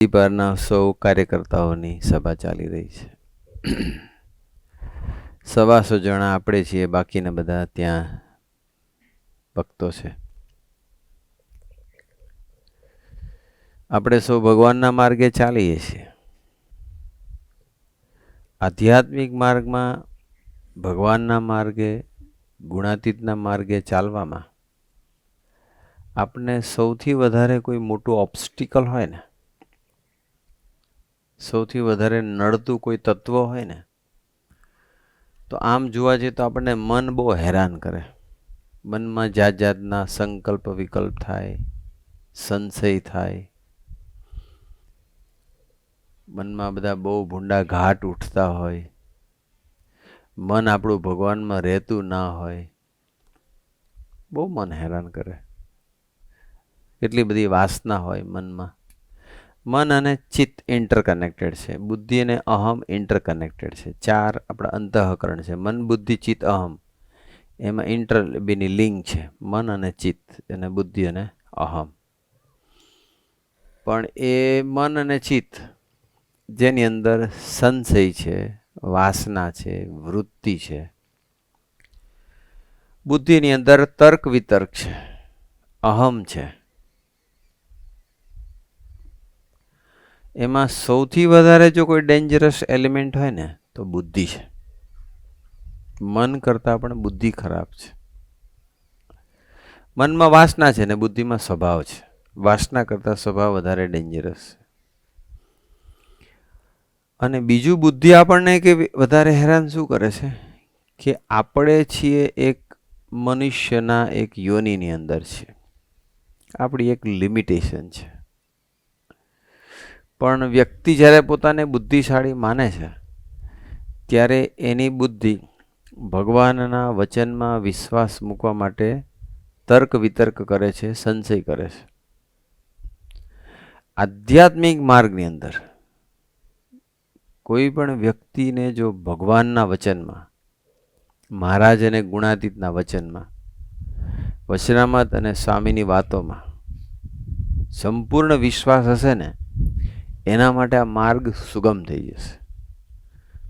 પરના સૌ કાર્યકર્તાઓની સભા ચાલી રહી છે. 125 જણા આપણે છીએ, બાકીના બધા ત્યાં ભક્તો છે. આપણે સૌ ભગવાનના માર્ગે ચાલીએ છીએ. આધ્યાત્મિક માર્ગમાં, ભગવાનના માર્ગે, ગુણાતીતના માર્ગે ચાલવામાં આપણે સૌથી વધારે કોઈ મોટું ઓબ્સ્ટિકલ હોય ને, સૌથી વધારે નડતું કોઈ તત્વ હોય ને, તો આમ જોવા જઈએ તો આપણને મન બહુ હેરાન કરે. મનમાં જાત જાતના સંકલ્પ વિકલ્પ થાય, સંશય થાય, મનમાં બધા બહુ ભૂંડા ઘાટ ઉઠતા હોય, મન આપણું ભગવાનમાં રહેતું ના હોય, બહુ મન હેરાન કરે. એટલી બધી વાસના હોય મનમાં. મન અને ચિત્ત ઇન્ટરકનેક્ટેડ છે, બુદ્ધિ અને અહમ ઇન્ટરકનેક્ટેડ છે. 4 આપણા અંતઃકરણ છે, મન, બુદ્ધિ, ચિત્ત, અહમ. એમાં બેની લિંક છે, મન અને ચિત્ત અને બુદ્ધિ અને અહમ. પણ એ મન અને ચિત્ત જેની અંદર સંશય છે, વાસના છે, વૃત્તિ છે. બુદ્ધિની અંદર તર્ક વિતર્ક છે, અહમ છે. એમાં સૌથી વધારે જો કોઈ ડેન્જરસ એલિમેન્ટ હોય ને તો બુદ્ધિ છે. મન કરતાં પણ બુદ્ધિ ખરાબ છે. મનમાં વાસના છે ને બુદ્ધિમાં સ્વભાવ છે. વાસના કરતાં સ્વભાવ વધારે ડેન્જરસ છે. અને બીજું, બુદ્ધિ આપણને કે વધારે હેરાન શું કરે છે કે આપણે છીએ એક મનુષ્યના એક યોનિની અંદર છે. આપણી એક લિમિટેશન છે. પણ વ્યક્તિ જ્યારે પોતાને બુદ્ધિશાળી માને છે ત્યારે એની બુદ્ધિ ભગવાનના વચનમાં વિશ્વાસ મૂકવા માટે તર્ક વિતર્ક કરે છે, સંશય કરે છે. આધ્યાત્મિક માર્ગની અંદર કોઈ પણ વ્યક્તિને જો ભગવાનના વચનમાં, મહારાજ અને ગુણાતીતના વચનમાં, વચનામૃત અને સ્વામીની વાતોમાં સંપૂર્ણ વિશ્વાસ હશે ને, એના માટે આ માર્ગ સુગમ થઈ જશે.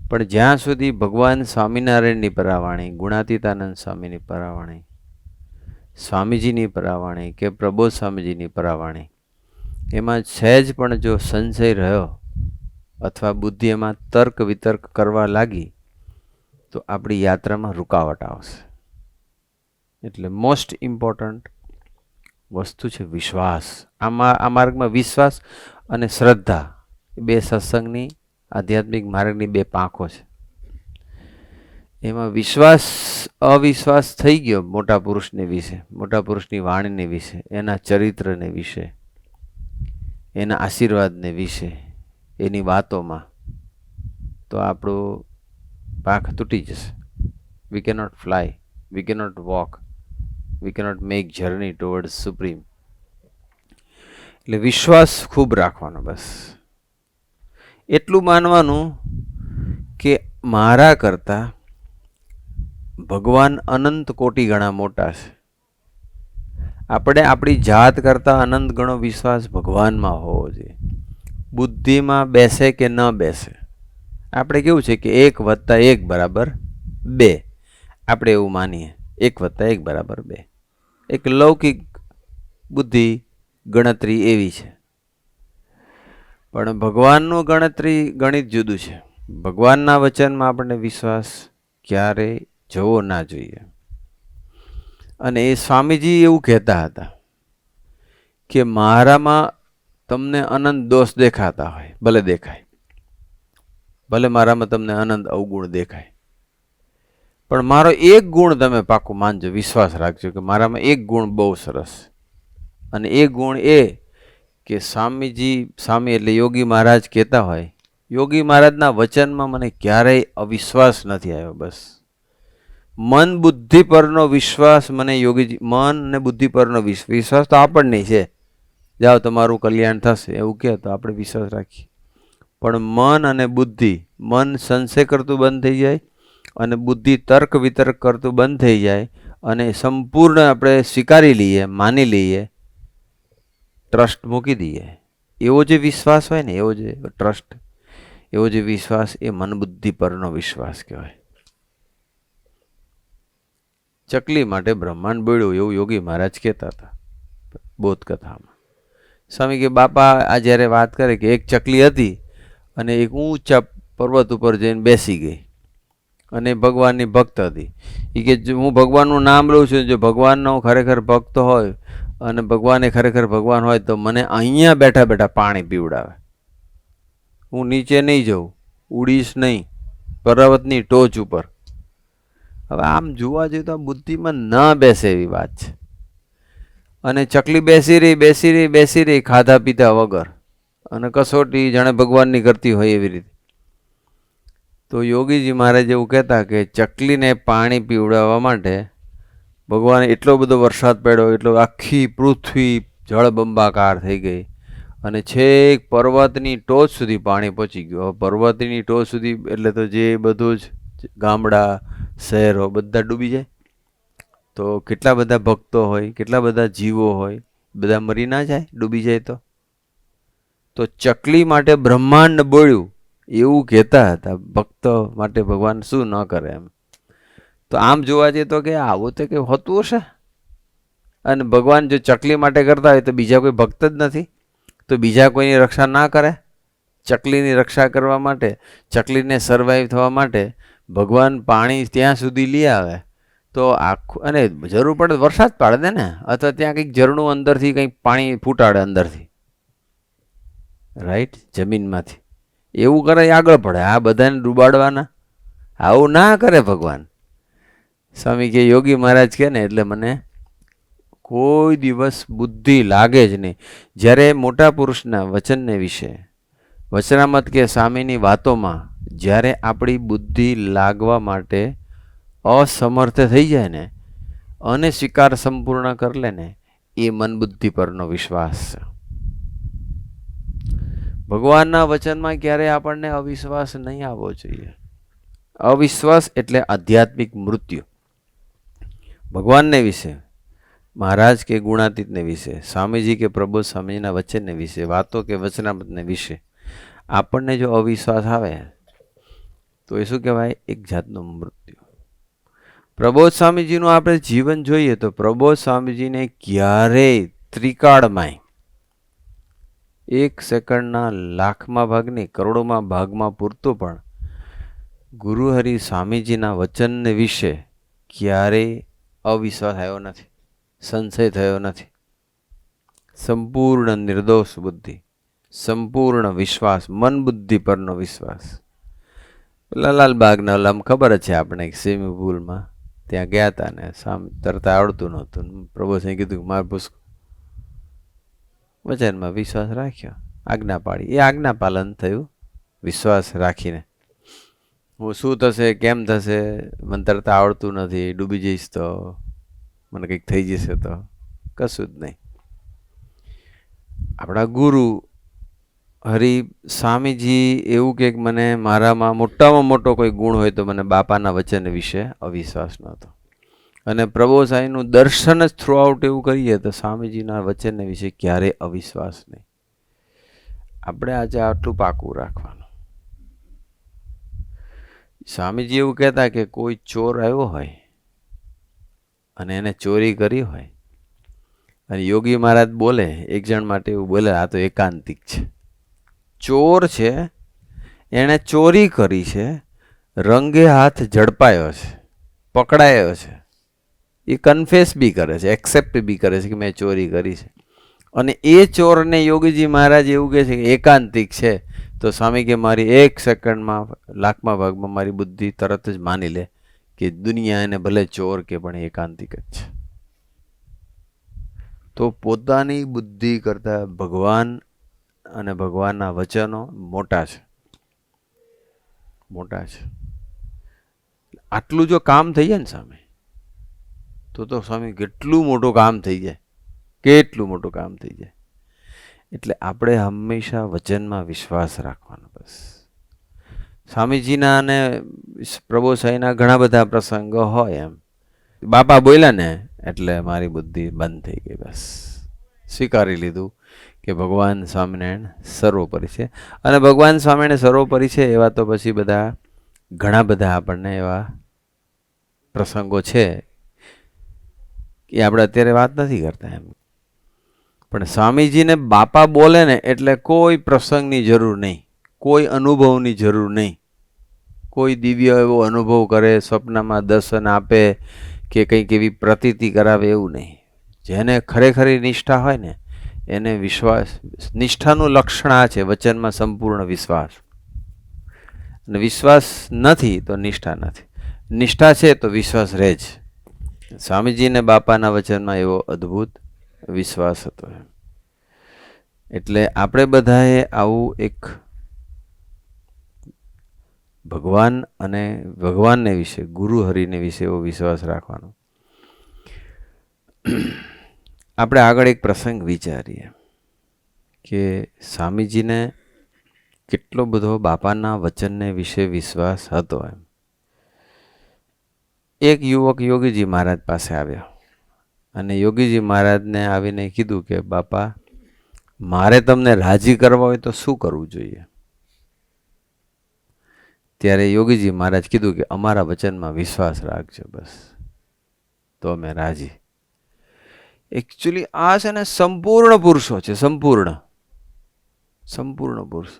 પણ જ્યાં સુધી ભગવાન સ્વામિનારાયણની પરાવાણી, ગુણાતીતાનંદ સ્વામીની પરાવાણી, સ્વામીજીની પરાવાણી કે પ્રબોધ સ્વામીજીની પરાવાણી, એમાં સહેજ પણ જો સંશય રહ્યો અથવા બુદ્ધિ એમાં તર્ક વિતર્ક કરવા લાગી તો આપણી યાત્રામાં રૂકાવટ આવશે. એટલે મોસ્ટ ઇમ્પોર્ટન્ટ વસ્તુ છે વિશ્વાસ. આ માર્ગમાં વિશ્વાસ અને શ્રદ્ધા એ 2 સત્સંગની, આધ્યાત્મિક માર્ગની 2 પાંખો છે. એમાં વિશ્વાસ અવિશ્વાસ થઈ ગયો મોટા પુરુષને વિશે, મોટા પુરુષની વાણીને વિશે, એના ચરિત્રને વિશે, એના આશીર્વાદને વિશે, એની વાતોમાં, તો આપણું પાંખ તૂટી જશે. વી કેનોટ ફ્લાય, વી કેનોટ વોક, વી cannot make journey towards supreme. એટલે વિશ્વાસ ખૂબ રાખવાનો. બસ એટલું માનવાનું કે મારા કરતાં ભગવાન અનંત કોટી ગણા મોટા છે. આપણે આપણી જાત કરતાં અનંત ગણો વિશ્વાસ ભગવાનમાં હોવો જોઈએ. બુદ્ધિમાં બેસે કે ન બેસે, આપણે કેવું છે કે 1 + 1 = 2. આપણે એવું માનીએ 1 + 1 = 2. એક લૌકિક બુદ્ધિ ગણતરી એવી છે. પણ ભગવાનનું ગણિત જુદું છે. ભગવાનના વચનમાં આપણને વિશ્વાસ ક્યારેય જવો ના જોઈએ. અને એ સ્વામીજી એવું કહેતા હતા કે મારામાં તમને અનંત દોષ દેખાતા હોય, ભલે દેખાય, ભલે મારામાં તમને અનંત અવગુણ દેખાય, પણ મારો એક ગુણ તમે પાકું માનજો, વિશ્વાસ રાખજો કે મારામાં એક ગુણ બહુ સરસ. અને એ ગુણ એ કે સ્વામી એટલે યોગી મહારાજ કહેતા હોય, યોગી મહારાજના વચનમાં મને ક્યારેય અવિશ્વાસ નથી આવ્યો. બસ મન બુદ્ધિ પરનો વિશ્વાસ મને યોગીજી, મન અને બુદ્ધિ પરનો વિશ્વાસ તો આપણને છે, જાઓ તમારું કલ્યાણ થશે એવું કહે તો આપણે વિશ્વાસ રાખીએ. પણ મન અને બુદ્ધિ, મન સંશય કરતું બંધ થઈ જાય અને બુદ્ધિ તર્ક વિતર્ક કરતું બંધ થઈ જાય અને સંપૂર્ણ આપણે સ્વીકારી લઈએ, માની લઈએ, ટ્રસ્ટ મૂકી દઈએ, એવો જે વિશ્વાસ હોય ને, એવો જે ટ્રસ્ટ, એવો જે વિશ્વાસ, એ મન બુદ્ધિ પરનો વિશ્વાસ કહેવાય. ચકલી માટે બ્રહ્માંડ બોલ્યું એવું યોગી મહારાજ કહેતા હતા બોધ કથામાં. સ્વામી કે બાપા આ જ્યારે વાત કરે કે એક ચકલી હતી અને એક ઊંચા પર્વત ઉપર જઈને બેસી ગઈ અને ભગવાનની ભક્ત હતી. એ કે હું ભગવાનનું નામ લઉં છું, જો ભગવાનનો ખરેખર ભક્ત હોય અને ભગવાન એ ખરેખર ભગવાન હોય તો મને અહીંયા બેઠા બેઠા પાણી પીવડાવે. હું નીચે નહીં જાઉં, ઉડીશ નહીં પર્વતની ટોચ ઉપર. હવે આમ જોવા જઈએ તો બુદ્ધિમાં ન બેસે એવી વાત છે. અને ચકલી બેસી રહી ખાધા પીધા વગર, અને કસોટી જાણે ભગવાનની કરતી હોય એવી રીતે. તો યોગીજી મહારાજ એવું કહેતા કે ચકલીને પાણી પીવડાવવા માટે ભગવાને એટલો બધો વરસાદ પડ્યો, એટલો આખી પૃથ્વી જળબંબાકાર થઈ ગઈ અને છેક પર્વતની ટોચ સુધી પાણી પહોંચી ગયું. પર્વતની ટોચ સુધી એટલે તો જે બધું જ ગામડા શહેરો બધા ડૂબી જાય. તો કેટલા બધા ભક્તો હોય, કેટલા બધા જીવો હોય, બધા મરી ના જાય ડૂબી જાય તો? તો ચકલી માટે બ્રહ્માંડ બોળ્યું એવું કહેતા હતા. ભક્તો માટે ભગવાન શું ન કરે એમ. તો આમ જોવા જઈએ તો કે આવું તો કે હોતું હશે. અને ભગવાન જો ચકલી માટે કરતા હોય તો બીજા કોઈ ભક્ત જ નથી, તો બીજા કોઈની રક્ષા ના કરે? ચકલીની રક્ષા કરવા માટે, ચકલીને સર્વાઈવ થવા માટે ભગવાન પાણી ત્યાં સુધી લઈ આવે તો આખું, અને જરૂર પડે વરસાદ પાડે દે ને, અથવા ત્યાં કંઈક ઝરણું અંદરથી કંઈક પાણી ફૂટાડે અંદરથી, રાઈટ, જમીનમાંથી. એવું કરે આગળ પડે. આ બધાને ડૂબાડવાના આવું ના કરે ભગવાન. સ્વામી કે યોગી મહારાજ કે ને એટલે મને કોઈ દિવસ બુદ્ધિ લાગે જ નહીં. જ્યારે મોટા પુરુષના વચનને વિશે, વચનામત કે સ્વામીની વાતોમાં જ્યારે આપણી બુદ્ધિ લાગવા માટે અસમર્થ થઈ જાય ને, અને સ્વીકાર સંપૂર્ણ કરી લે ને, એ મન બુદ્ધિ પરનો વિશ્વાસ છે. ભગવાનના વચનમાં ક્યારેય આપણને અવિશ્વાસ નહીં આવવો જોઈએ. અવિશ્વાસ એટલે આધ્યાત્મિક મૃત્યુ. ભગવાનને વિશે, મહારાજ કે ગુણાતીતને વિશે, સ્વામીજી કે પ્રબોધ સ્વામીજીના વચનને વિશે, વાતો કે વચનામતને વિશે આપણને જો અવિશ્વાસ આવે તો એ શું કહેવાય? એક જાતનું મૃત્યુ. પ્રબોધ સ્વામીજીનું આપણે જીવન જોઈએ તો પ્રબોધ સ્વામીજીને ક્યારેય ત્રિકાળમાંય 1 સેકન્ડના લાખમાં ભાગની કરોડોમાં ભાગમાં પૂરતું પણ ગુરુહરિ સ્વામીજીના વચનને વિશે ક્યારેય અવિશ્વાસ આવ્યો નથી, સંશય થયો નથી. સંપૂર્ણ નિર્દોષ બુદ્ધિ, સંપૂર્ણ વિશ્વાસ, મન બુદ્ધિ પરનો વિશ્વાસ. લાલબાગના ઓલામ ખબર જ છે આપણે, સ્વિમિંગ પુલમાં ત્યાં ગયા હતા ને સામે તરતા આવડતું નહોતું. પ્રભુએ કીધું કે મારે પૂછ, વચનમાં વિશ્વાસ રાખ્યો, આજ્ઞા પાડી, એ આજ્ઞા પાલન થયું વિશ્વાસ રાખીને. હું શું થશે, કેમ થશે, મને તરતા આવડતું નથી, ડૂબી જઈશ તો, મને કંઈક થઈ જશે તો, કશું જ નહીં. આપણા ગુરુ હરિ સ્વામીજી એવું કે મને મારામાં મોટામાં મોટો કોઈ ગુણ હોય તો મને બાપાના વચન વિશે અવિશ્વાસ નહોતો. અને પ્રભુ સાંઈનું દર્શન જ થ્રુ આઉટ એવું કરીએ તો સ્વામીજીના વચન વિશે ક્યારેય અવિશ્વાસ નહીં. આપણે આજે આટલું પાકું રાખવાનું. સ્વામીજી એવું કહેતા કે કોઈ ચોર આવ્યો હોય અને એને ચોરી કરી હોય અને યોગી મહારાજ બોલે એક જણ માટે, એવું બોલે આ તો એકાંતિક છે, ચોર છે, એણે ચોરી કરી છે, રંગે હાથ ઝડપાયો છે, પકડાયો છે, એ કન્ફેસ બી કરે છે, એક્સેપ્ટ બી કરે છે કે મેં ચોરી કરી છે. અને એ ચોરને યોગીજી મહારાજ એવું કહે છે કે એકાંતિક છે, તો સ્વામી કે મારી 1 સેકન્ડમાં લાખમાં ભાગમાં મારી બુદ્ધિ તરત જ માની લે કે દુનિયા એને ભલે ચોર કે પણ એકાંતિક જ છે. તો પોતાની બુદ્ધિ કરતાં ભગવાન અને ભગવાનના વચનો મોટા છે, મોટા છે. આટલું જો કામ થઈ જાય ને સામે, તો સ્વામી કેટલું મોટું કામ થઈ જાય, કેટલું મોટું કામ થઈ જાય. એટલે આપણે હંમેશા વચનમાં વિશ્વાસ રાખવાનો. બસ સ્વામીજીના અને પ્રભુ સાંઈના ઘણા બધા પ્રસંગો હોય એમ, બાપા બોલ્યા ને એટલે મારી બુદ્ધિ બંધ થઈ ગઈ, બસ સ્વીકારી લીધું કે ભગવાન સ્વામિનારાયણ સર્વોપરી છે. અને ભગવાન સ્વામિનારાયણ સર્વોપરી છે એવા તો પછી ઘણા બધા આપણને એવા પ્રસંગો છે એ આપણે અત્યારે વાત નથી કરતા એમ. પણ સ્વામીજીને બાપા બોલે ને એટલે કોઈ પ્રસંગની જરૂર નહીં, કોઈ અનુભવની જરૂર નહીં. કોઈ દિવ્ય એવો અનુભવ કરે, સ્વપ્નમાં દર્શન આપે કે કંઈક એવી પ્રતીતિ કરાવે એવું નહીં. જેને ખરેખરી નિષ્ઠા હોય ને એને વિશ્વાસ, નિષ્ઠાનું લક્ષણ આ છે, વચનમાં સંપૂર્ણ વિશ્વાસ. અને વિશ્વાસ નથી તો નિષ્ઠા નથી, નિષ્ઠા છે તો વિશ્વાસ રહે જ. સ્વામીજીને બાપાના વચનમાં એવો અદ્ભુત વિશ્વાસ હતો. એટલે આપણે બધાએ આવું એક ભગવાન અને ભગવાનને વિશે, ગુરુ હરિને વિશે એવો વિશ્વાસ રાખવાનો. આપણે આગળ એક પ્રસંગ વિચારીએ કે સ્વામીજીને કેટલો બધો બાપાના વચનને વિશે વિશ્વાસ હતો એમ. એક યુવક યોગીજી મહારાજ પાસે આવ્યો અને યોગીજી મહારાજને આવીને કીધું કે બાપા, મારે તમને રાજી કરવા હોય તો શું કરવું જોઈએ? ત્યારે યોગીજી મહારાજ કીધું કે અમારા વચનમાં વિશ્વાસ રાખજો, બસ તો અમે રાજી. એકચ્યુઅલી આ છે ને સંપૂર્ણ પુરુષો છે, સંપૂર્ણ પુરુષ.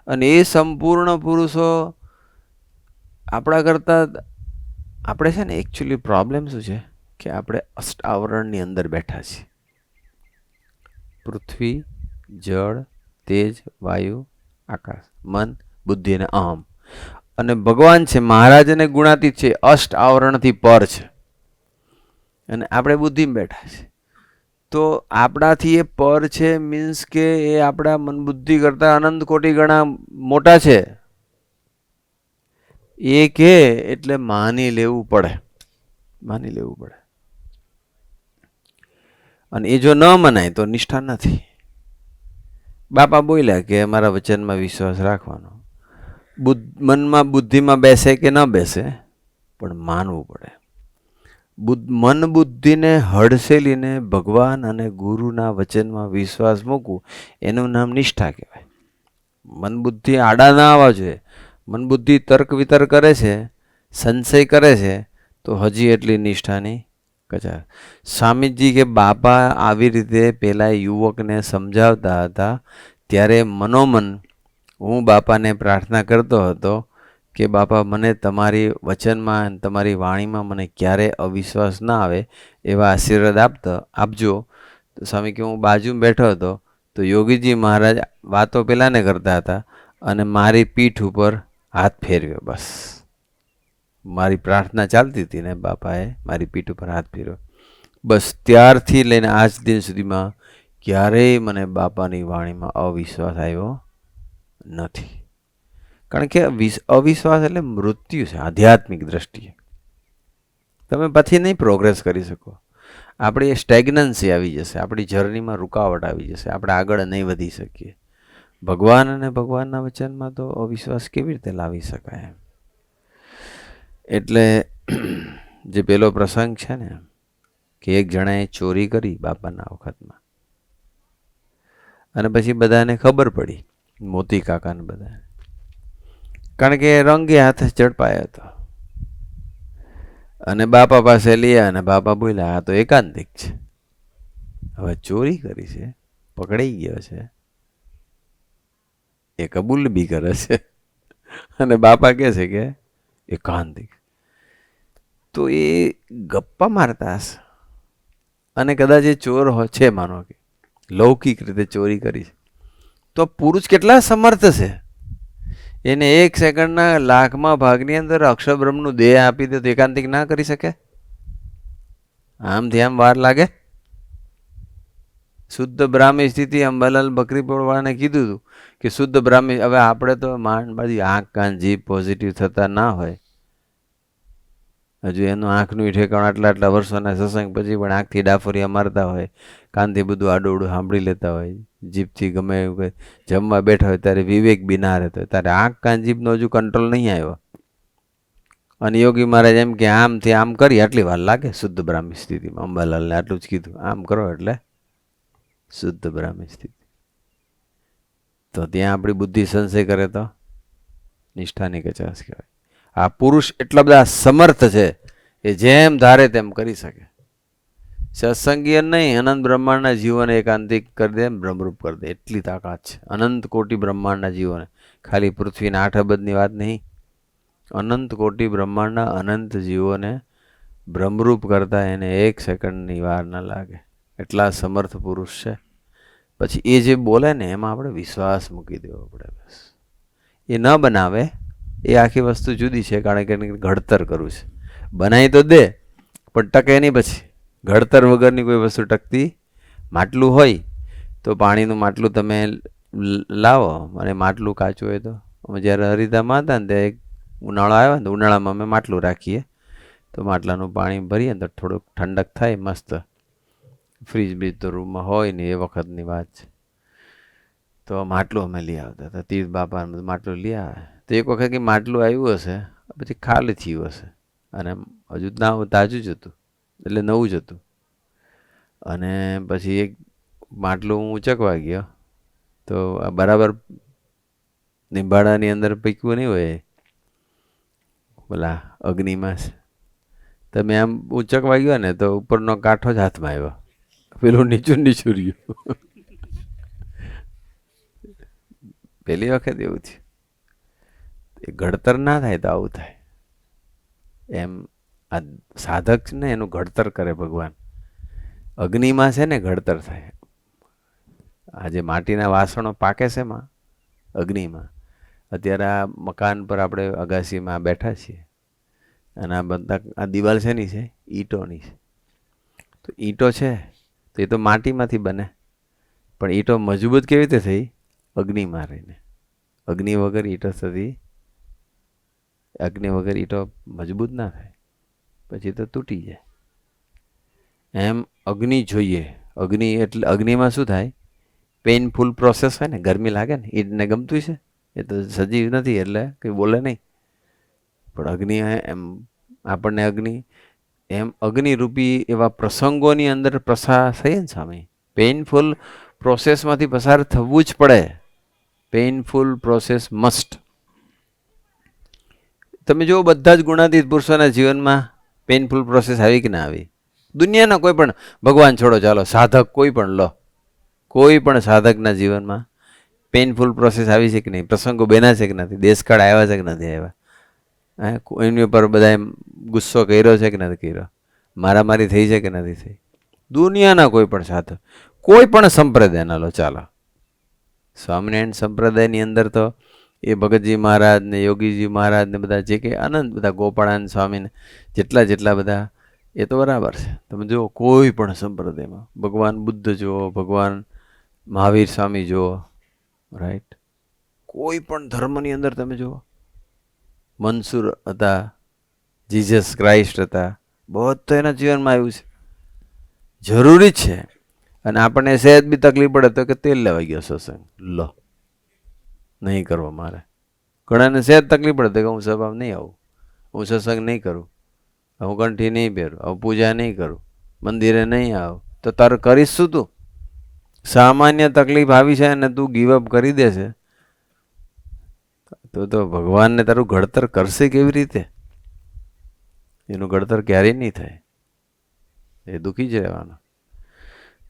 અને એ સંપૂર્ણ પુરુષો આપણા કરતા, આપણે છે ને એકચ્યુઅલી પ્રોબ્લેમ શું છે કે આપણે અષ્ટાવરણની અંદર બેઠા છીએ. પૃથ્વી, જળ, તેજ, વાયુ, આકાશ, મન, બુદ્ધિ અને અહમ. અને ભગવાન છે, મહારાજ અને ગુણાતીત છે, અષ્ટ આવરણથી પર છે. અને આપણે બુદ્ધિમાં બેઠા છીએ. તો આપણાથી એ પર છે, મીન્સ કે એ આપણા મન બુદ્ધિ કરતા અનંત કોટી ગણા મોટા છે. એ કે એટલે માની લેવું પડે. અને એ જો ન મનાય તો નિષ્ઠા નથી. બાપા બોલ્યા કે અમારા વચનમાં વિશ્વાસ રાખવાનો. મનમાં બુદ્ધિમાં બેસે કે ન બેસે પણ માનવું પડે. મન બુદ્ધિને હડસેલીને ભગવાન અને ગુરુના વચનમાં વિશ્વાસ મૂકવું, એનું નામ નિષ્ઠા કહેવાય. મન બુદ્ધિ આડા ના આવવા જોઈએ. મન બુદ્ધિ તર્ક વિતર્ક કરે છે, સંશય કરે છે, તો હજી એટલી નિષ્ઠાની કચાર. સ્વામીજી કે બાપા આવી રીતે પેલા યુવકને સમજાવતા હતા ત્યારે મનોમન હું બાપાને પ્રાર્થના કરતો હતો કે બાપા, મને તમારી વચનમાં, તમારી વાણીમાં મને ક્યારેય અવિશ્વાસ ના આવે એવા આશીર્વાદ આપજો. તો સ્વામી કે હું બાજુમાં બેઠો હતો તો યોગીજી મહારાજ વાતો પેલાને કરતા હતા અને મારી પીઠ ઉપર હાથ ફેરવ્યો. બસ મારી પ્રાર્થના ચાલતી હતી ને બાપાએ મારી પીઠ ઉપર હાથ ફેરવ્યો. બસ ત્યારથી લઈને આજ દિન સુધીમાં ક્યારેય મને બાપાની વાણીમાં અવિશ્વાસ આવ્યો નથી. કારણ કે અવિશ્વાસ એટલે મૃત્યુ છે આધ્યાત્મિક દ્રષ્ટિએ. તમે પછી નહીં પ્રોગ્રેસ કરી શકો. આપણી સ્ટેગ્નન્સી આવી જશે, આપણી જર્નીમાં રૂકાવટ આવી જશે, આપણે આગળ નહીં વધી શકીએ. ભગવાન અને ભગવાનના વચનમાં તો અવિશ્વાસ કેવી રીતે લાવી શકાય? એટલે જે પેલો પ્રસંગ છે ને કે એક જણાએ ચોરી કરી બાપાના વખતમાં, અને પછી બધાને ખબર પડી, મોતી કાકાને બધાને, કારણ કે રંગે હાથે ઝડપાયો હતો. અને બાપા પાસે લઈ અને બાપા બોલ્યા, આ તો એકાંતિક છે, હવે ચોરી કરી છે, પકડાઈ ગયો છે, એ કબૂલ બી કરે છે, અને બાપા કહે છે કે એકાંતિક. તો એ ગપ્પા મારતા હશે. અને કદાચ એ ચોર છે, માનો કે લૌકિક રીતે ચોરી કરી છે, તો પુરુષ કેટલા સમર્થ છે. એને 1 સેકન્ડના લાખમાં ભાગની અંદર અક્ષરબ્રહ્મનું દેહ આપી દે તો એકાંતિક ના કરી શકે? આમથી આમ વાર લાગે? શુદ્ધ બ્રાહ્મી સ્થિતિ અંબાલાલ બકરીપોળવાળાને કીધું હતું કે શુદ્ધ બ્રાહ્મી. હવે આપણે તો માંડ બાજુ આંખ કાન જીભ પોઝિટિવ થતા ના હોય, હજુ એનું આંખનું ઠેકાણ આટલા વર્ષોના સત્સંગ પછી પણ આંખથી ડાફોરિયા મારતા હોય, કાનથી બધું આડોડું સાંભળી લેતા હોય, જીભથી ગમે એવું જમવા બેઠા હોય ત્યારે વિવેક બી ના રહેતો હોય, ત્યારે આંખ કાન જીભનો હજુ કંટ્રોલ નહીં આવ્યો. અને યોગી મહારાજ એમ કે આમથી આમ કરી આટલી વાર લાગે શુદ્ધ બ્રાહ્મી સ્થિતિમાં. અંબાલાલને આટલું જ કીધું, આમ કરો એટલે શુદ્ધ બ્રાહ્મી સ્થિતિ. તો ત્યાં આપણી બુદ્ધિ સંશય કરે તો નિષ્ઠાની કચાશ કહેવાય. આ પુરુષ એટલા બધા સમર્થ છે એ જેમ ધારે તેમ કરી શકે. સત્સંગીય નહીં, અનંત બ્રહ્માંડના જીવોને એકાંતિક કરી દે, બ્રહ્મરૂપ કરી દે, એટલી તાકાત છે. અનંત કોટી બ્રહ્માંડના જીવોને, ખાલી પૃથ્વીના 8 અબજની વાત નહીં, અનંત કોટી બ્રહ્માંડના અનંત જીવોને બ્રહ્મરૂપ કરતા એને 1 સેકન્ડની વાર ન લાગે. એટલા સમર્થ પુરુષ છે. પછી એ જે બોલે ને એમાં આપણે વિશ્વાસ મૂકી દેવો પડે. બસ એ ન બનાવે એ આખી વસ્તુ જુદી છે, કારણ કે એને ઘડતર કરવું છે. બનાવી તો દે પણ ટકે નહીં. પછી ઘડતર વગરની કોઈ વસ્તુ ટકતી. માટલું હોય તો પાણીનું માટલું તમે લાવો અને માટલું કાચું હોય તો, અમે જ્યારે હરિદામાં હતા ને ત્યાં એક ઉનાળો આવ્યો ને તો ઉનાળામાં અમે માટલું રાખીએ તો માટલાનું પાણી ભરીએ ને તો થોડુંક ઠંડક થાય મસ્ત. ફ્રીજ બ્રીજ તો રૂમમાં હોય ને એ વખતની વાત છે. તો માટલું અમે લઈ આવતા હતા. તીર્થ બાપા માટલું લઈ આવે તો એક વખત કે માટલું આવ્યું હશે, પછી ખાલી થયું હશે અને હજુ ના તાજું જ હતું, એટલે નવું જ હતું. અને પછી એક માટલું હું ઉચકવા ગયો તો બરાબર નિંબાળાની અંદર પીકવું નહીં હોય પેલા અગ્નિમાં. તમે આમ ઉચકવા ગયો ને તો ઉપરનો કાંઠો જ હાથમાં આવ્યો, પેલું નીચું નીચું રહ્યું. પહેલી વખત એવું થયું. એ ઘડતર ના થાય તો આવું થાય. એમ આ સાધક ને એનું ઘડતર કરે ભગવાન. અગ્નિમાં છે ને ઘડતર થાય. આજે માટીના વાસણો પાકે છે એમાં અગ્નિમાં. અત્યારે આ મકાન પર આપણે અગાસીમાં બેઠા છીએ અને આ બધા આ દિવાલ શેની છે? ઈંટોની છે. તો ઈંટો છે તો એ તો માટીમાંથી બને, પણ ઈંટો મજબૂત કેવી રીતે થઈ? અગ્નિમાં રહીને. અગ્નિ વગર ઈંટો થતી, અગ્નિ વગર ઈંટો મજબૂત ના થાય, પછી તો તૂટી જાય. એમ અગ્નિ જોઈએ. અગ્નિ એટલે અગ્નિમાં શું થાય? પેઇનફુલ પ્રોસેસ હોય ને, ગરમી લાગે ને, ઈંટને ગમતું છે, એ તો સજીવ નથી એટલે કંઈ બોલે નહીં. પણ અગ્નિ એમ આપણને અગ્નિ એમ અગ્નિરૂપી એવા પ્રસંગોની અંદર પ્રસાર થઈએ ને સામે, પેઇનફુલ પ્રોસેસમાંથી પસાર થવું જ પડે. Painful process must. તમે જુઓ બધા જ ગુણાતીત પુરુષોના જીવનમાં પેઇનફુલ પ્રોસેસ આવી કે ના આવી? દુનિયાના કોઈ પણ, ભગવાન છોડો, ચાલો સાધક કોઈ પણ લો, કોઈ પણ સાધકના જીવનમાં પેઇનફુલ પ્રોસેસ આવી છે કે નહીં? પ્રસંગો બન્યા છે કે નથી? દેશકાળ આવ્યા છે કે નથી આવ્યા? એમની ઉપર બધા ગુસ્સો કર્યો છે કે નથી કર્યો? મારામારી થઈ છે કે નથી થઈ? દુનિયાના કોઈ પણ સાધક, કોઈ પણ સંપ્રદાયના લો, ચાલો. સ્વામિનારાયણ સંપ્રદાયની અંદર તો એ ભગતજી મહારાજ ને યોગીજી મહારાજ ને બધા જે કે આનંદ, બધા ગોપાળાનંદ સ્વામીને જેટલા બધા, એ તો બરાબર છે. તમે જુઓ કોઈ પણ સંપ્રદાયમાં ભગવાન બુદ્ધ જુઓ, ભગવાન મહાવીર સ્વામી જુઓ, રાઈટ? કોઈ પણ ધર્મની અંદર તમે જુઓ, મનસુર હતા, જીસસ ક્રાઇસ્ટ હતા, બધું એના જીવનમાં આવ્યું છે. જરૂરી જ છે. અને આપણને સહેજ બી તકલીફ પડે તો કે તેલ લેવા ગયો સત્સંગ, લો નહીં કરવો મારે. ઘણાને સહેજ તકલીફ પડે તો કે હું સભામાં નહીં આવું, હું સત્સંગ નહીં કરું, હું કંઠી નહીં પહેરું, હું પૂજા નહીં કરું, મંદિરે નહીં આવું. તો તારે કરીશ શું તું? સામાન્ય તકલીફ આવી છે અને તું ગીવઅપ કરી દેશે તો ભગવાનને તારું ઘડતર કરશે કેવી રીતે? એનું ઘડતર ક્યારેય નહીં થાય. એ દુઃખી જ રહેવાનો.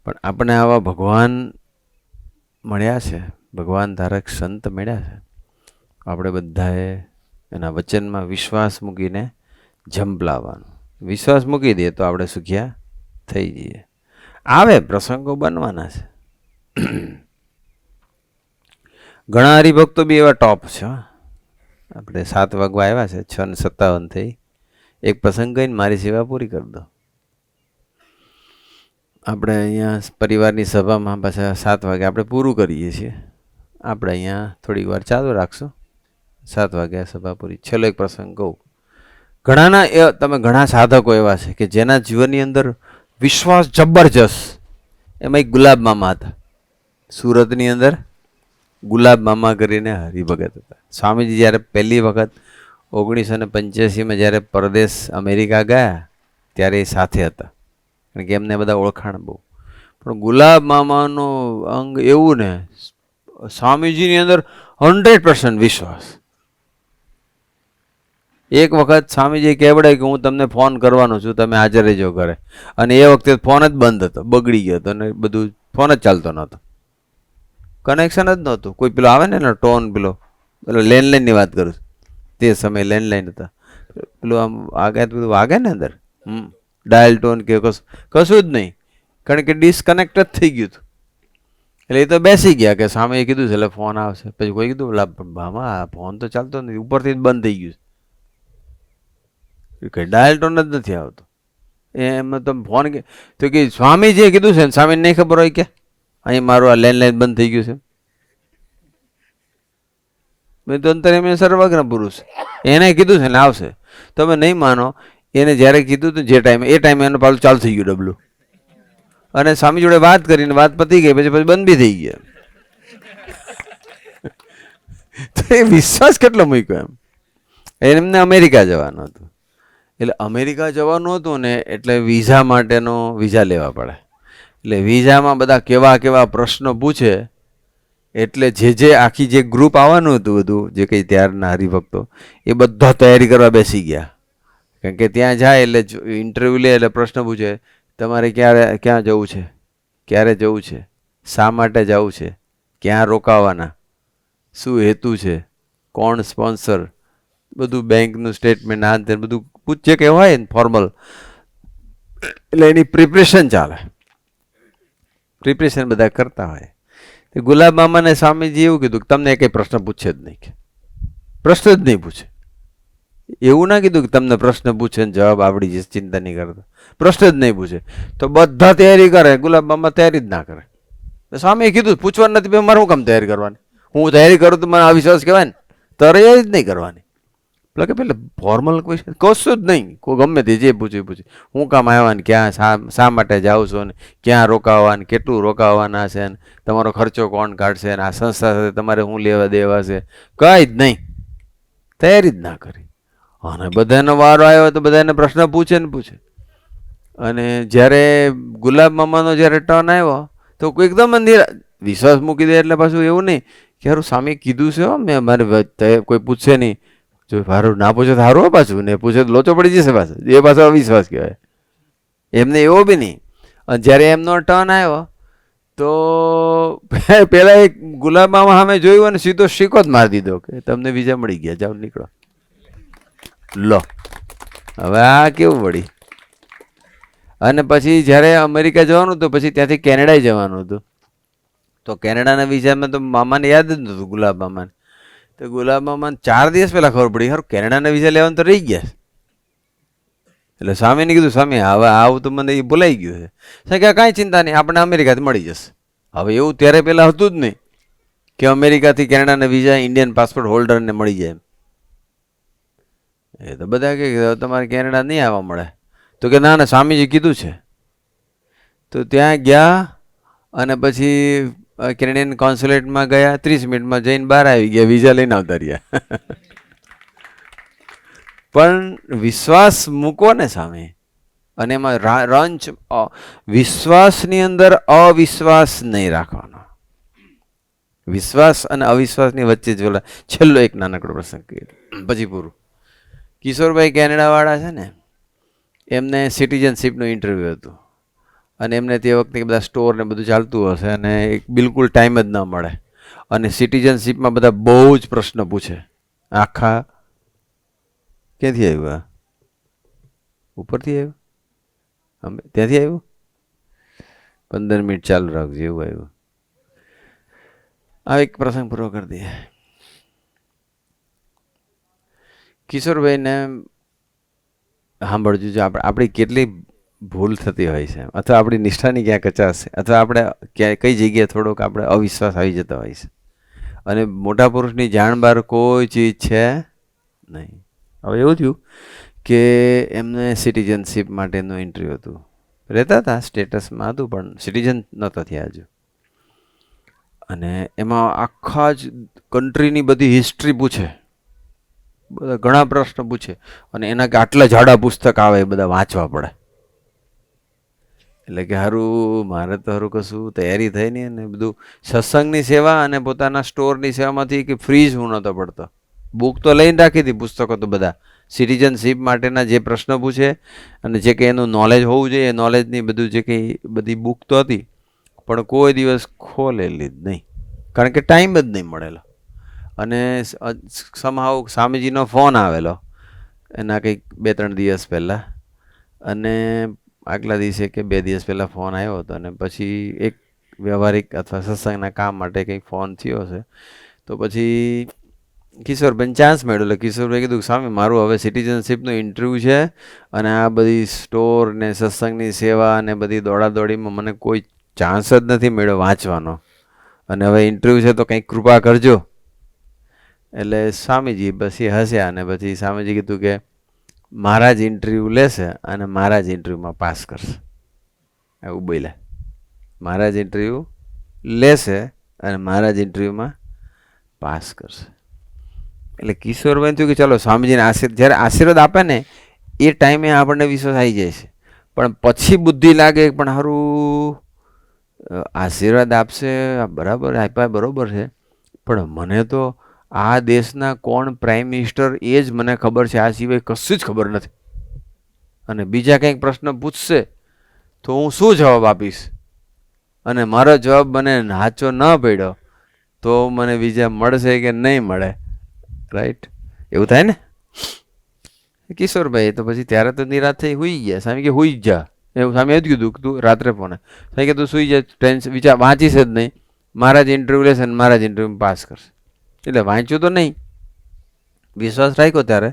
પણ આપણે આવા ભગવાન મળ્યા છે, ભગવાન ધારક સંત મળ્યા છે. આપણે બધાએ એના વચનમાં વિશ્વાસ મૂકીને ઝંપલાવવાનો. વિશ્વાસ મૂકી દઈએ તો આપણે સુખ્યા થઈ જઈએ. આવે પ્રસંગો બનવાના છે. ઘણા હરિભક્તો બી એવા ટોપ છે. આપણે 7 વાગવા આવ્યા છે, 6:57 થઈ. એક પ્રસંગ કહીને મારી સેવા પૂરી કરી દો. આપણે અહીંયા પરિવારની સભામાં પાછા 7 વાગે આપણે પૂરું કરીએ છીએ. આપણે અહીંયા થોડીક વાર ચાલુ રાખશું. 7 વાગ્યા સભા પૂરી. છેલ્લો એક પ્રસંગ કહું. ઘણાના તમે ઘણા સાધકો એવા છે કે જેના જીવનની અંદર વિશ્વાસ જબરજસ્ત. એમાં એક ગુલાબ મામા હતા સુરતની અંદર. ગુલાબ મામા કરીને હરિભગત હતા. સ્વામીજી જ્યારે પહેલી વખત 1985માં જ્યારે પરદેશ અમેરિકા ગયા ત્યારે એ સાથે હતા, કારણ કે એમને બધા ઓળખાણ બહુ. પણ ગુલાબ મામાનું અંગ એવું ને સ્વામીજીની અંદર 100% વિશ્વાસ. એક વખત સ્વામીજી કહેવડાય કે હું તમને ફોન કરવાનો છું, તમે હાજર રહેજો ઘરે. અને એ વખતે ફોન જ બંધ હતો, બગડી ગયો હતો, અને બધું ફોન જ ચાલતો નહોતો, કનેક્શન જ નહોતું. કોઈ પેલો આવે ને ટોન, પેલો લેન્ડલાઇનની વાત કરું છું, તે સમયે લેન્ડલાઇન હતા, પેલું આમ વાગે બધું વાગે ને અંદર, ડાયલ ટોન કે કશું જ નહીં, કારણ કે ડિસ્કનેક્ટ જ થઈ ગયું હતું. એટલે એ તો બેસી ગયા કે સામે કીધું છે એટલે ફોન આવશે. પછી કોઈ કીધું ભામા ફોન તો ચાલતો નથી, ઉપરથી જ બંધ થઈ ગયું છે, ડાયલ ટોન જ નથી આવતો. એમાં તમે ફોન કે તો કે સ્વામીજીએ કીધું છે ને, સ્વામીને નહીં ખબર હોય કે અહીં મારું આ લેન્ડલાઇન બંધ થઈ ગયું છે. મેં તો અંતર એમને સર્વજ્ઞ પુરુષ, એને કીધું છે ને આવશે. તમે નહીં માનો, એને જ્યારે કીધું હતું જે ટાઈમે, એ ટાઈમે એનું પાછું ચાલુ થઈ ગયું ડબલું, અને સ્વામી જોડે વાત કરીને વાત પતી ગઈ, પછી બંધ બી થઈ ગયા. તો એ વિશ્વાસ કેટલો મૂક્યો એમ. એમને અમેરિકા જવાનું હતું, એટલે અમેરિકા જવાનું હતું ને, એટલે વિઝા માટેનો વિઝા લેવા પડે. એટલે વિઝામાં બધા કેવા કેવા પ્રશ્નો પૂછે, એટલે જે આખી જે ગ્રુપ આવવાનું હતું બધું, જે કંઈ ત્યારના હરિભક્તો, એ બધા તૈયારી કરવા બેસી ગયા. કારણ કે ત્યાં જાય એટલે ઇન્ટરવ્યૂ લે, એટલે પ્રશ્ન પૂછે, તમારે ક્યાં જવું છે, ક્યારે જવું છે, શા માટે જવું છે, ક્યાં રોકાવાના, શું હેતુ છે, કોણ સ્પોન્સર, બધું બેંકનું સ્ટેટમેન્ટ, આ તે બધું પૂછે કે હોય ને ફોર્મલ. એટલે એની પ્રિપરેશન ચાલે, પ્રિપરેશન બધા કરતા હોય. ગુલાબ મામાને સ્વામીજી એવું કીધું કે તમને કંઈ પ્રશ્ન પૂછે જ નહીં, કે પ્રશ્ન જ નહીં પૂછે. એવું ના કીધું કે તમને પ્રશ્ન પૂછે ને જવાબ આવડી જશે, ચિંતા નહીં કરતા, પ્રશ્ન જ નહીં પૂછે. તો બધા તૈયારી કરે, ગુલાબ મામા તૈયારી જ ના કરે. સ્વામીએ કીધું પૂછવાનું નથી, મારે શું કામ તૈયારી કરવાની, હું તૈયારી કરું તો મને અવિશ્વાસ કહેવાય ને, તૈયારી જ નહીં કરવાની. એટલે કે પેલા ફોર્મલ ક્વેશ્ચન કશું જ નહીં, કોઈ ગમે તે જે પૂછે, હું કામ આવ્યા ને, ક્યાં શા માટે જાઉં છો ને, ક્યાં રોકાવા ને, કેટલું રોકાવાના છે ને, તમારો ખર્ચો કોણ કાઢશે ને, આ સંસ્થા સાથે તમારે શું લેવા દેવા છે, કંઈ જ નહીં, તૈયારી જ ના કરી. અને બધાનો વારો આવ્યો તો બધાને પ્રશ્ન પૂછે ને પૂછે. અને જ્યારે ગુલાબ મામાનો જ્યારે ટર્ન આવ્યો તો કોઈ એકદમ વિશ્વાસ મૂકી દે. એટલે પાછું એવું નહીં કે હારું સ્વામી કીધું છે, મેં મારે કોઈ પૂછશે નહીં, જો સારું ના પૂછે તો સારું, પાછું ને પૂછે તો લોચો પડી જશે પાછું, એ પાછો અવિશ્વાસ કહેવાય. એમને એવો બી નહીં. અને જ્યારે એમનો ટર્ન આવ્યો તો પેલા એક ગુલાબ મામા સામે જોયું અને સીધો શીકો જ મારી દીધો કે તમને વિઝા મળી ગયા, જાઓ નીકળો. લો હવે આ કેવું વળી. અને પછી જ્યારે અમેરિકા જવાનું હતું, પછી ત્યાંથી કેનેડા જવાનું હતું. તો કેનેડાના વિઝામાં તો મામાને યાદ જ નહોતું, ગુલાબ મામાને. તો ગુલાબ મામાને 4 દિવસ પહેલાં ખબર પડી, સારું કેનેડાના વિઝા લેવાનું તો રહી ગયા. એટલે સ્વામીને કીધું, સ્વામી હવે આવું તો મને એ ભૂલાઈ ગયું છે. સાહેબ કે કાંઈ ચિંતા નહીં, આપણે અમેરિકાથી મળી જશે. હવે એવું ત્યારે પહેલાં હતું જ નહીં કે અમેરિકાથી કેનેડાના વિઝા ઇન્ડિયન પાસપોર્ટ હોલ્ડરને મળી જાય એમ. એ તો બધા કે તમારે કેનેડા નહીં આવવા મળે. તો કે ના ના, સ્વામીજી કીધું છે. તો ત્યાં ગયા અને પછી કેનેડિયન કોન્સ્યુલેટમાં ગયા, 30 મિનિટમાં જઈને બહાર આવી ગયા, વિઝા લઈને આવતા રહ્યા. પણ વિશ્વાસ મૂકો ને સામે, અને એમાં રંચ, વિશ્વાસની અંદર અવિશ્વાસ નહીં રાખવાનો. વિશ્વાસ અને અવિશ્વાસની વચ્ચે જ ઓલા છેલ્લો એક નાનકડો પ્રસંગ કર્યો પછી પૂરું. કિશોરભાઈ કેનેડાવાળા છે ને, એમને સિટીઝનશીપનું ઇન્ટરવ્યૂ હતું. અને એમને તે વખતે બધા સ્ટોર ને બધું ચાલતું હશે, અને બિલકુલ ટાઈમ જ ન મળે. અને સિટીઝનશીપમાં બધા બહુ જ પ્રશ્ન પૂછે. આખા ક્યાંથી આવ્યું, ઉપરથી આવ્યું, અમે ત્યાંથી આવ્યું, 15 મિનિટ ચાલુ રાખજો, એવું આવ્યું. આ એક પ્રસંગ પૂરો કરી દઈએ. કિશોરભાઈને સાંભળજો, જો આપણી કેટલી ભૂલ થતી હોય છે, અથવા આપણી નિષ્ઠાની ક્યાં કચાશ છે, અથવા આપણે ક્યાંય કઈ જગ્યાએ થોડોક આપણે અવિશ્વાસ આવી જતો હોય છે. અને મોટા પુરુષની જાણ બહાર કોઈ ચીજ છે નહીં. હવે એવું થયું કે એમને સિટીઝનશીપ માટેનું ઇન્ટરવ્યૂ હતું, રહેતા હતા સ્ટેટસમાં હતું, પણ સિટીઝન નહોતા થયા હજુ. અને એમાં આખા જ કન્ટ્રીની બધી હિસ્ટ્રી પૂછે, બધા ઘણા પ્રશ્ન પૂછે, અને એના કે આટલા જાડા પુસ્તક આવે એ બધા વાંચવા પડે. એટલે કે સારું મારે તો સારું કશું તૈયારી થઈ નહીં અને બધું સત્સંગની સેવા અને પોતાના સ્ટોરની સેવામાંથી કે ફ્રી જ હું નહોતો પડતો. બુક તો લઈને રાખી હતી, પુસ્તકો તો બધા સિટીઝનશીપ માટેના જે પ્રશ્ન પૂછે અને જે કંઈ એનું નોલેજ હોવું જોઈએ એ નોલેજની બધું જે કંઈ બધી બુક તો હતી, પણ કોઈ દિવસ ખોલેલી જ નહીં, કારણ કે ટાઈમ જ નહીં મળેલો. અને સમહાવ સ્વામીજીનો ફોન આવેલો એના કંઈક 2-3 દિવસ પહેલાં, અને આગલા દિવસે કે 2 દિવસ પહેલાં ફોન આવ્યો હતો. અને પછી એક વ્યવહારિક અથવા સત્સંગના કામ માટે કંઈક ફોન થયો હશે, તો પછી કિશોરભાઈને ચાન્સ મળ્યો. એટલે કિશોરભાઈ કીધું સ્વામી મારું હવે સિટીઝનશીપનું ઇન્ટરવ્યૂ છે અને આ બધી સ્ટોર ને સત્સંગની સેવા અને બધી દોડાદોડીમાં મને કોઈ ચાન્સ જ નથી મળ્યો વાંચવાનો, અને હવે ઇન્ટરવ્યૂ છે તો કંઈક કૃપા કરજો. એટલે સ્વામીજી પછી હસ્યા અને પછી સ્વામીજી કીધું કે મારા જ ઇન્ટરવ્યૂ લેશે અને મારા જ ઇન્ટરવ્યૂમાં પાસ કરશે. એવું બોલ્યા, મારા જ ઇન્ટરવ્યૂ લેશે અને મારા જ ઇન્ટરવ્યૂમાં પાસ કરશે. એટલે કિશોરભાઈ થયું કે ચાલો સ્વામીજીને જ્યારે આશીર્વાદ આપે ને એ ટાઈમે આપણને વિશ્વાસ આવી જાય છે, પણ પછી બુદ્ધિ લાગે પણ સારું આશીર્વાદ આપશે બરાબર આપ્યા બરાબર છે, પણ મને તો આ દેશના કોણ પ્રાઇમ મિનિસ્ટર એ જ મને ખબર છે, આ સિવાય કશું જ ખબર નથી. અને બીજા કંઈક પ્રશ્ન પૂછશે તો હું શું જવાબ આપીશ, અને મારો જવાબ મને સાચો ન પડ્યો તો મને બીજા મળશે કે નહીં મળે. રાઈટ, એવું થાય ને. કિશોરભાઈ તો પછી ત્યારે તો નિરાશ થઈ હુઈ ગયા. સ્વામી કે હુઈ જા, એવું સ્વામી એવું કીધું કે તું રાત્રે ફોને સ્વામી કે તું સુઈ જા, ટેન્શન વિચાર વાંચીશ જ નહીં, મારા જ ઇન્ટરવ્યૂ લેશે અને મારા જ ઇન્ટરવ્યૂમાં પાસ કરશે. એટલે વાંચ્યું તો નહીં, વિશ્વાસ રાખ્યો ત્યારે,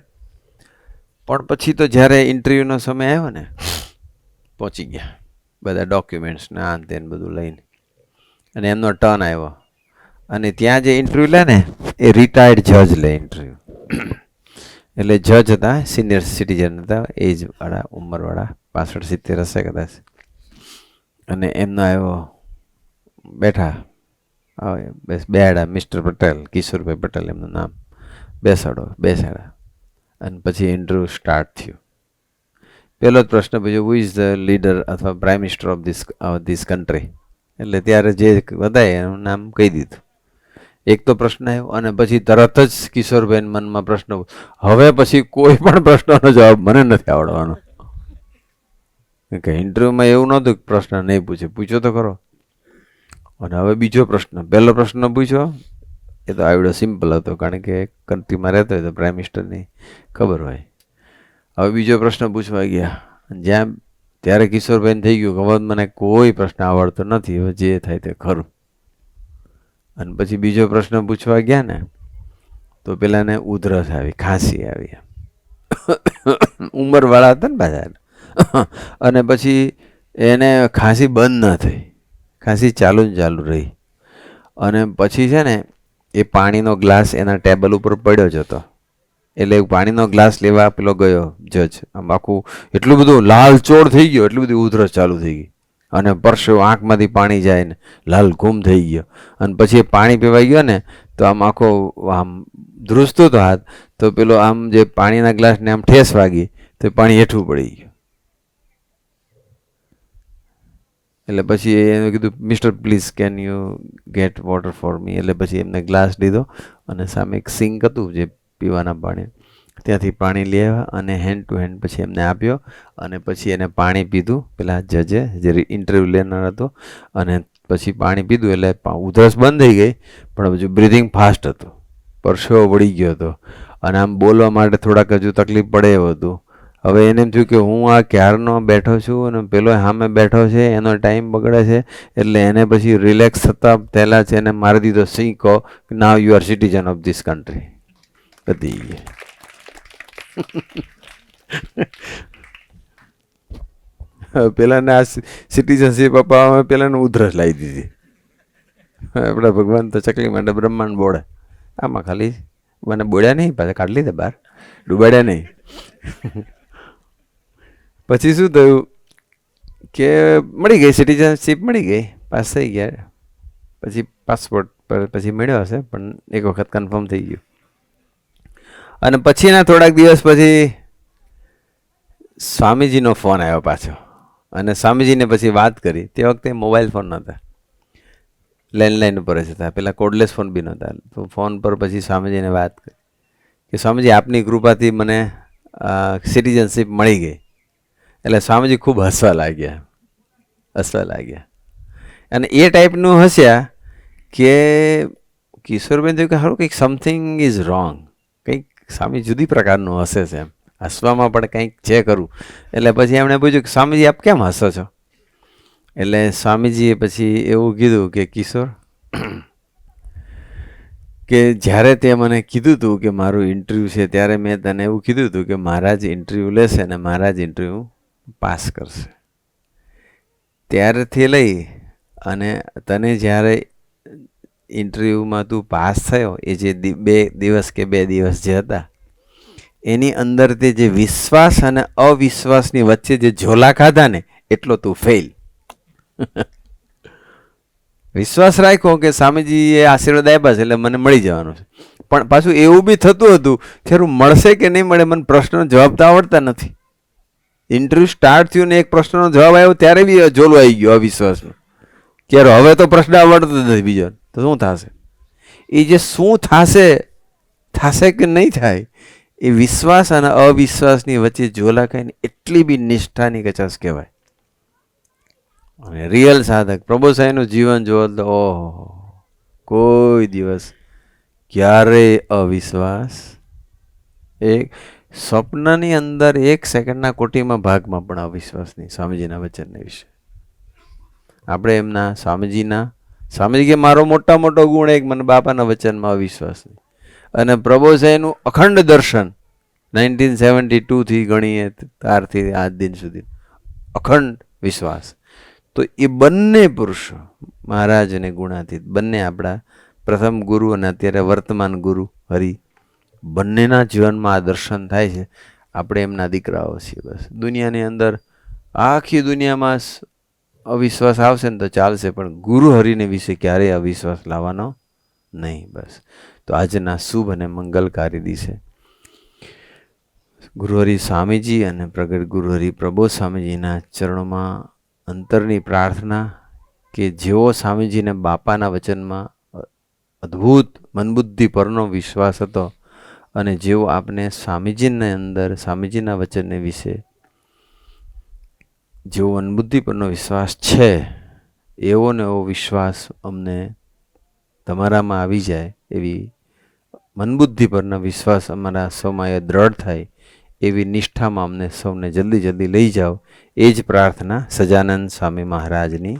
પણ પછી તો જ્યારે ઇન્ટરવ્યૂનો સમય આવ્યો ને પહોંચી ગયા બધા ડોક્યુમેન્ટ્સ ને આ તે બધું લઈને, અને એમનો ટર્ન આવ્યો. અને ત્યાં જે ઇન્ટરવ્યૂ લે ને એ રિટાયર્ડ જજ લે ઇન્ટરવ્યૂ. એટલે જજ હતા, સિનિયર સિટીઝન હતા, એજવાળા ઉંમરવાળા, 65-70 હશે કદાચ. અને એમનો આવ્યો, બેઠા બેહાડા મિસ્ટર પટેલ, કિશોરભાઈ પટેલ એમનું નામ, બેસાડા. અને પછી ઇન્ટરવ્યૂ સ્ટાર્ટ થયું. પહેલો જ પ્રશ્ન પૂછ્યો, હુ ઇઝ ધ લીડર અથવા prime minister of this country. એટલે ત્યારે જે બધાએ એનું નામ કહી દીધું. એક તો પ્રશ્ન આવ્યો અને પછી તરત જ કિશોરભાઈ મનમાં પ્રશ્ન, હવે પછી કોઈ પણ પ્રશ્નનો જવાબ મને નથી આવડવાનો. કે ઇન્ટરવ્યુમાં એવું નહોતું કે પ્રશ્ન નહીં પૂછ્યો તો ખરો. અને હવે બીજો પ્રશ્ન, પહેલો પ્રશ્ન પૂછ્યો એ તો આવડ્યો, સિમ્પલ હતો, કારણ કે કન્ટ્રીમાં રહેતો હોય તો પ્રાઇમ મિનિસ્ટરની ખબર હોય. હવે બીજો પ્રશ્ન પૂછવા ગયા, જ્યાં ત્યારે કિશોરભાઈને થઈ ગયું કે હવે મને કોઈ પ્રશ્ન આવડતો નથી, હવે જે થાય તે ખરું. અને પછી બીજો પ્રશ્ન પૂછવા ગયા ને તો પેલાને ઉધરસ આવી, ખાંસી આવી, ઉંમરવાળા હતા ને પાછા. અને પછી એને ખાંસી બંધ ન થઈ, ખાંસી ચાલુ રહી. અને પછી છે ને એ પાણીનો ગ્લાસ એના ટેબલ ઉપર પડ્યો જ હતો. એટલે પાણીનો ગ્લાસ લેવા પેલો ગયો જજ, આમ આખું એટલું બધું લાલ ચોળ થઈ ગયો, એટલી બધી ઉધરસ ચાલુ થઈ ગઈ, અને પરસો આંખમાંથી પાણી જાય ને લાલ ઘૂમ થઈ ગયો. અને પછી એ પાણી પીવાઈ ગયો ને તો આમ આખો આમ ધ્રુસતો હતો હાથ, તો પેલો આમ જે પાણીના ગ્લાસને આમ ઠેસ વાગી તો પાણી હેઠું પડી ગયું. એટલે પછી એને કીધું, mister please can you get water for me. એટલે પછી એમને ગ્લાસ લીધો અને સામે એક સિંક હતું જે પીવાના પાણી, ત્યાંથી પાણી લઈ આવ્યા અને હેન્ડ ટુ હેન્ડ પછી એમને આપ્યો. અને પછી એને પાણી પીધું, પેલા જજે જે ઇન્ટરવ્યૂ લેનાર હતો, અને પછી પાણી પીધું એટલે ઉધરસ બંધ થઈ ગઈ, પણ હજુ બ્રિધિંગ ફાસ્ટ હતું, પરસેવો વળી ગયો હતો, અને આમ બોલવા માટે થોડાક હજુ તકલીફ પડે એવું હતું. હવે એને એમ થયું કે હું આ ક્યારનો બેઠો છું અને પેલો સામે બેઠો છે, એનો ટાઈમ બગડે છે. એટલે એને પછી રિલેક્સ થતા પહેલાં છે એને મારી દીધો સિંકો, now you are citizen of this country. બધી પેલાને આ સિટીઝનશીપ અપાવવામાં પેલાને ઉધરસ લાવી દીધી. આપણા ભગવાન તો ચકલી માટે બ્રહ્માંડ બોડે, આમાં ખાલી મને બોડ્યા નહીં, પાછા કાઢી લીધા બહાર, ડૂબાડ્યા નહીં. પછી શું થયું કે મળી ગઈ સિટીઝનશીપ, મળી ગઈ, પાસ થઈ ગયા. પછી પાસપોર્ટ પર પછી મળ્યો હશે, પણ એક વખત કન્ફર્મ થઈ ગયું. અને પછીના થોડાક દિવસ પછી સ્વામીજીનો ફોન આવ્યો પાછો અને સ્વામીજીને પછી વાત કરી. તે વખતે મોબાઈલ ફોન નહોતા, લેન્ડલાઇન ઉપર જ હતા, પેલા કોડલેસ ફોન બી નહોતા. તો ફોન પર પછી સ્વામીજીને વાત કરી કે સ્વામીજી આપની કૃપાથી મને સિટીઝનશીપ મળી ગઈ. એટલે સ્વામીજી ખૂબ હસવા લાગ્યા. અને એ ટાઈપનું હસ્યા કે કિશોરબેન થયું કે સારું કંઈક સમથિંગ ઇઝ રોંગ, કંઈક સ્વામી જુદી પ્રકારનું હસે છે, એમ હસવામાં પણ કંઈક છે કરું. એટલે પછી એમણે પૂછ્યું કે સ્વામીજી આપ કેમ હસો છો? એટલે સ્વામીજીએ પછી એવું કીધું કે કિશોર, કે જ્યારે તે મને કીધું હતું કે મારું ઇન્ટરવ્યૂ છે ત્યારે મેં તને એવું કીધું હતું કે મારા જ ઇન્ટરવ્યૂ લેશે અને મારા જ ઇન્ટરવ્યૂ પાસ કરશે. ત્યારથી લઈ અને તને જ્યારે ઇન્ટરવ્યૂમાં તું પાસ થયો, એ જે 2 દિવસ કે 2 દિવસ જે હતા, એની અંદર તે જે વિશ્વાસ અને અવિશ્વાસની વચ્ચે જે ઝોલા ખાધા ને, એટલો તું ફેલ. વિશ્વાસ રાખ્યો કે સ્વામીજીએ આશીર્વાદ આપ્યા છે એટલે મને મળી જવાનું છે, પણ પાછું એવું બી થતું હતું કે મળશે કે નહીં મળે, મને પ્રશ્નનો જવાબ તો આવડતા નથી. ઇન્ટરવ્યૂ સ્ટાર્ટ થયું ને એક પ્રશ્નનો જવાબ આવ્યો ત્યારે બી ઝોલો આવી ગયો અવિશ્વાસનો, કે હવે તો પ્રશ્ન આવડતો નથી બીજો, તો શું થશે? એ જે શું થશે કે નહીં થાય, એ વિશ્વાસ અને અવિશ્વાસની વચ્ચે ઝોલા ખાઈને એટલી બી નિષ્ઠાની કચાશ કહેવાય. અને રિયલ સાધક પ્રભુ સાંઈનું જીવન જોવો તો ઓહો, કોઈ દિવસ ક્યારેય અવિશ્વાસ, એક સ્વપ્નની અંદર 1 સેકન્ડના કોટીમાં ભાગમાં પણ અવિશ્વાસ નહીં સ્વામીજીના વચનને વિશે. આપણે એમના સ્વામીજી કે મારો મોટો ગુણ એક મને બાપાના વચનમાં અવિશ્વાસ નહીં. અને પ્રભુ સાંઈનું અખંડ દર્શન 1972 ગણીએ ત્યારથી આજ દિન સુધી અખંડ વિશ્વાસ. તો એ બંને પુરુષો મહારાજ અને ગુણાતીત, બંને આપણા પ્રથમ ગુરુ અને અત્યારે વર્તમાન ગુરુ હરિ, બંનેના જીવનમાં આ દર્શન થાય છે. આપણે એમના દીકરાઓ છીએ. બસ દુનિયાની અંદર આખી દુનિયામાં અવિશ્વાસ આવશે ને તો ચાલશે, પણ ગુરુ હરિને વિશે ક્યારેય અવિશ્વાસ લાવવાનો નહીં. બસ તો આજના શુભ અને મંગલકારી દિવસે ગુરુહરિ સ્વામીજી અને પ્રગટ ગુરુહરિ પ્રબોધ સ્વામીજીના ચરણોમાં અંતરની પ્રાર્થના કે જેવો સ્વામીજીને બાપાના વચનમાં અદ્ભુત મનબુદ્ધિ પરનો વિશ્વાસ હતો, અને જેવો આપને સ્વામીજીને અંદર સ્વામીજીના વચનને વિશે જેવો મનબુદ્ધિ પરનો વિશ્વાસ છે, એવો ને એવો વિશ્વાસ અમને તમારામાં આવી જાય, એવી મનબુદ્ધિ પરનો વિશ્વાસ અમારા સૌમાં દ્રઢ થાય, એવી નિષ્ઠામાં અમને સૌને જલ્દી લઈ જાઓ. એ જ પ્રાર્થના સજાનંદ સ્વામી મહારાજની